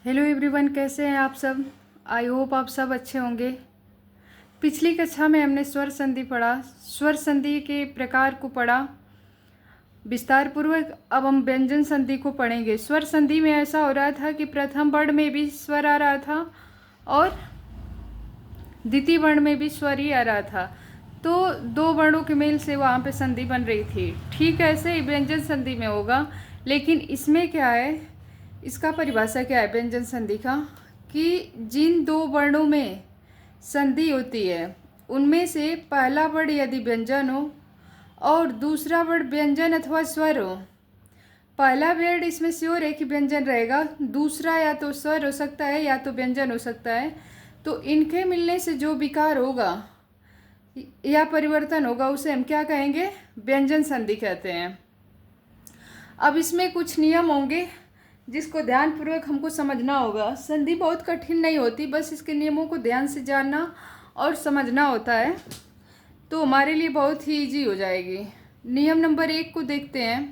Hello everyone, कैसे हैं आप सब। आई होप आप सब अच्छे होंगे। पिछली कक्षा में हमने स्वर संधि पढ़ा, स्वर संधि के प्रकार को पढ़ा विस्तार पूर्वक। अब हम व्यंजन संधि को पढ़ेंगे। स्वर संधि में ऐसा हो रहा था कि प्रथम वर्ण में भी स्वर आ रहा था और द्वितीय वर्ण में भी स्वर ही आ रहा था, तो दो वर्णों के मेल से वहाँ पे संधि बन रही थी। ठीक ऐसे ही व्यंजन संधि में होगा, लेकिन इसमें क्या है, इसका परिभाषा क्या है व्यंजन संधि का, कि जिन दो वर्णों में संधि होती है उनमें से पहला वर्ण यदि व्यंजन हो और दूसरा वर्ण व्यंजन अथवा स्वर हो। पहला वर्ण इसमें श्योर है कि व्यंजन रहेगा, दूसरा या तो स्वर हो सकता है या तो व्यंजन हो सकता है। तो इनके मिलने से जो विकार होगा या परिवर्तन होगा उसे हम क्या कहेंगे, व्यंजन संधि कहते हैं। अब इसमें कुछ नियम होंगे जिसको ध्यानपूर्वक हमको समझना होगा। संधि बहुत कठिन नहीं होती, बस इसके नियमों को ध्यान से जानना और समझना होता है, तो हमारे लिए बहुत ही इजी हो जाएगी। नियम नंबर 1 को देखते हैं।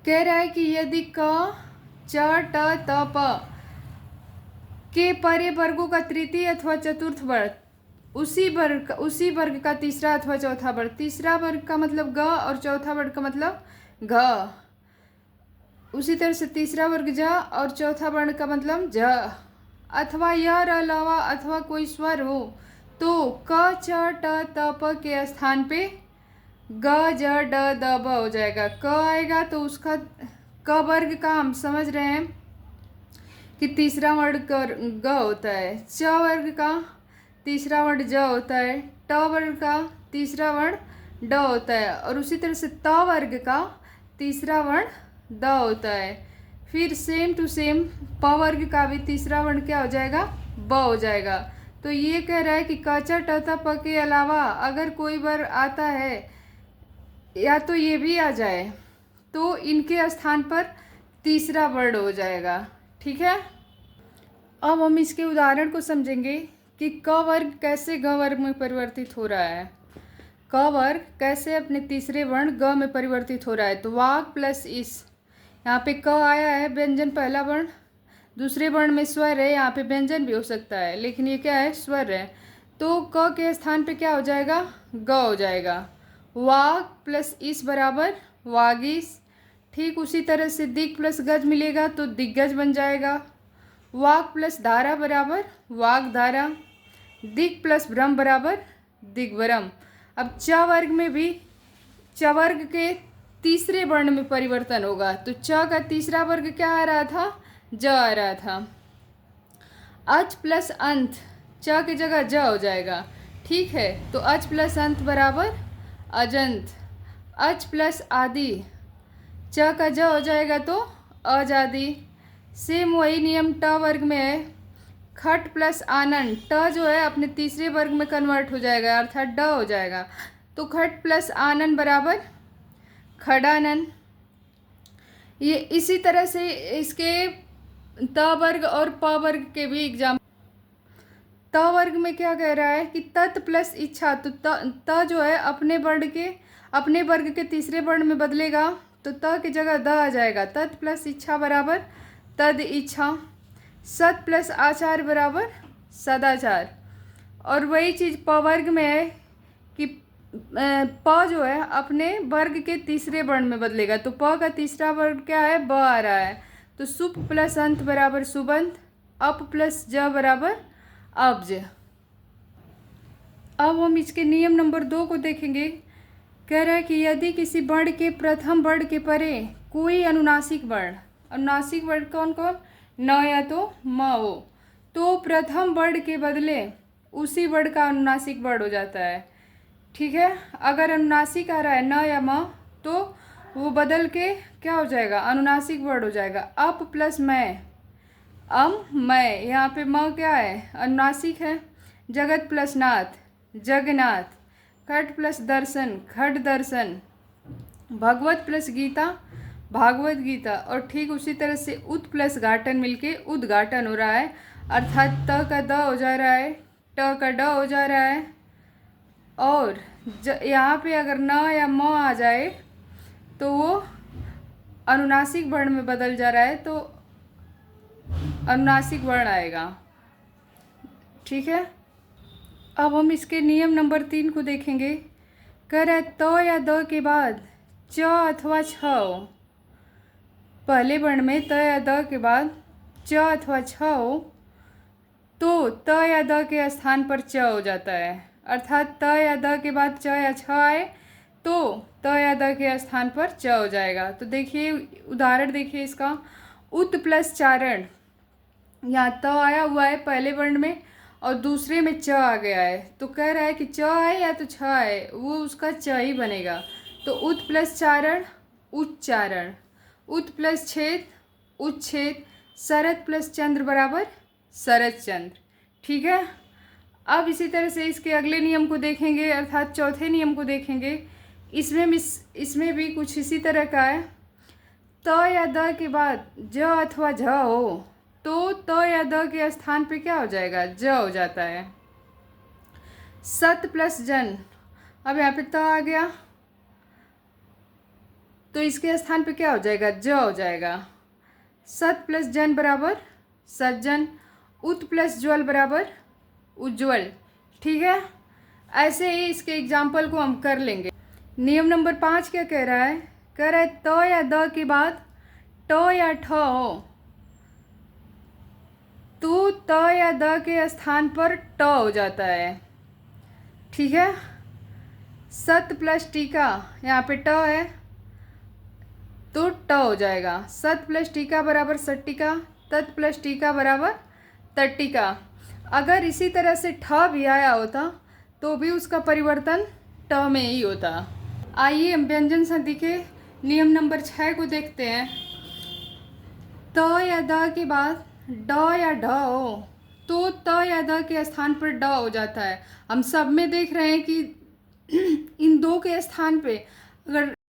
कह रहा है कि यदि क च ट त प के परे वर्गों का तृतीय अथवा चतुर्थ वर्ग उसी वर्ग का तीसरा अथवा चौथा वर्ग, तीसरा वर्ग का मतलब ग और चौथा वर्ग का मतलब घ, उसी तरह से तीसरा वर्ग ज और चौथा वर्ण का मतलब ज, अथवा यर अलावा अथवा कोई स्वर हो तो क च ट त प के स्थान पे ग ज ड द ब हो जाएगा। क आएगा तो उसका क वर्ग का हम समझ रहे हैं कि तीसरा वर्ण ग होता है, च वर्ग का तीसरा वर्ण ज होता है, ट वर्ग का तीसरा वर्ण ड होता है और उसी तरह से त वर्ग का तीसरा वर्ण द होता है। फिर सेम टू सेम प वर्ग का भी तीसरा वर्ण क्या हो जाएगा, ब हो जाएगा। तो ये कह रहा है कि क च ट त प के अलावा अगर कोई वर्ण आता है या तो ये भी आ जाए तो इनके स्थान पर तीसरा वर्ण हो जाएगा। ठीक है, अब हम इसके उदाहरण को समझेंगे कि क वर्ग कैसे ग वर्ग में परिवर्तित हो रहा है। क वर्ग कैसे अपने तीसरे वर्ण ग में परिवर्तित हो रहा है। तो वाक प्लस इस, यहाँ पे क आया है व्यंजन पहला वर्ण, दूसरे वर्ण में स्वर है, यहाँ पे व्यंजन भी हो सकता है लेकिन ये क्या है, स्वर है। तो क के स्थान पे क्या हो जाएगा, ग हो जाएगा। वाक प्लस इस बराबर वागीस। ठीक उसी तरह से दिग प्लस गज मिलेगा तो दिग्गज बन जाएगा। वाक प्लस धारा बराबर वाग धारा। दिग प्लस भ्रम बराबर दिग्भ्रम। अब च वर्ग में भी च वर्ग के तीसरे वर्ण में परिवर्तन होगा, तो च का तीसरा वर्ग क्या आ रहा था, ज आ रहा था। अच प्लस अंत, च की जगह ज हो जाएगा। ठीक है, तो अच प्लस अंत बराबर अजंत। अच प्लस आदि, च का ज हो जाएगा तो अजादि। सेम वही नियम ट वर्ग में है। खट प्लस आनंद, ट जो है अपने तीसरे वर्ग में कन्वर्ट हो जाएगा अर्थात ड हो जाएगा, तो खट प्लस आनंद बराबर खड़ानंद। ये इसी तरह से इसके त वर्ग और प वर्ग के भी एग्जाम। त वर्ग में क्या कह रहा है कि तत् प्लस इच्छा, तो त जो है अपने वर्ग के तीसरे वर्ण में बदलेगा तो त की जगह द आ जाएगा। तत् प्लस इच्छा बराबर तद इच्छा। सत प्लस आचार बराबर सदाचार। और वही चीज़ प वर्ग में है कि प जो है अपने वर्ग के तीसरे वर्ण में बदलेगा, तो प का तीसरा वर्ण क्या है, ब आ रहा है, तो सुप प्लस अंत बराबर सुबंत। अप प्लस ज बराबर अब्ज। अब हम इसके नियम नंबर 2 को देखेंगे। कह रहा है कि यदि किसी वर्ण के प्रथम वर्ण के परे कोई अनुनासिक वर्ण, अनुनासिक वर्ण कौन कौन, न या तो म हो, तो प्रथम वर्ण के बदले उसी वर्ण का अनुनासिक वर्ण हो जाता है। ठीक है, अगर अनुनासिक आ रहा है न या म तो वो बदल के क्या हो जाएगा, अनुनासिक वर्ण हो जाएगा। अप प्लस मैं, मैं, यहाँ पे म क्या है, अनुनासिक है। जगत प्लस नाथ, जगन्नाथ। खट प्लस दर्शन, खट दर्शन। भगवत प्लस गीता, भागवत गीता। और ठीक उसी तरह से उत प्लस घाटन मिलके उद्घाटन हो रहा है, अर्थात त का द हो जा रहा है, ट का ड हो जा रहा है। और यहाँ पे अगर न या म आ जाए तो वो अनुनासिक वर्ण में बदल जा रहा है, तो अनुनासिक वर्ण आएगा। ठीक है, अब हम इसके नियम नंबर 3 को देखेंगे। कह रहा है त या द के बाद च अथवा छ हो। पहले वर्ण में त या द के बाद च अथवा छ हो तो त या द के स्थान पर च हो जाता है। अर्थात त या द के बाद च या छ आए तो त या द के स्थान पर च हो जाएगा। तो देखिए उदाहरण देखिए इसका। उत प्लस चारण, यहाँ त आया हुआ है पहले वर्ण में और दूसरे में च आ गया है, तो कह रहा है कि च आए या तो छ आए, वो उसका च ही बनेगा। तो उत प्लस चारण उच्चारण, उत प्लस छेद उच्छेद, शरद प्लस चंद्र बराबर शरद चंद्र। ठीक है, अब इसी तरह से इसके अगले नियम को देखेंगे, अर्थात चौथे नियम को देखेंगे। इसमें भी कुछ इसी तरह का है। त या द के बाद ज अथवा झ हो तो त या द के स्थान पे क्या हो जाएगा, ज हो जाता है। सत प्लस जन, अब यहाँ पे त आ गया तो इसके स्थान पे क्या हो जाएगा, ज हो जाएगा। सत प्लस जन बराबर सज्जन, उत प्लस ज्वल बराबर उज्ज्वल। ठीक है, ऐसे ही इसके एग्जाम्पल को हम कर लेंगे। नियम नंबर 5 क्या कह रहा है, कह रहा है त या द के बाद ट या ठ हो तो त या द के स्थान पर ट हो जाता है। ठीक है, सत प्लस टीका, यहाँ पे ट है तो ट हो जाएगा। सत प्लस टीका बराबर सट्टिका, तत् प्लस टीका बराबर तट्टिका। अगर इसी तरह से ठ भी आया होता तो भी उसका परिवर्तन ट में ही होता। आइए हम व्यंजन संधि के नियम नंबर 6 को देखते हैं। त या द के बाद ड या ढ हो तो त या द के स्थान पर ड हो जाता है। हम सब में देख रहे हैं कि इन दो के स्थान पे अगर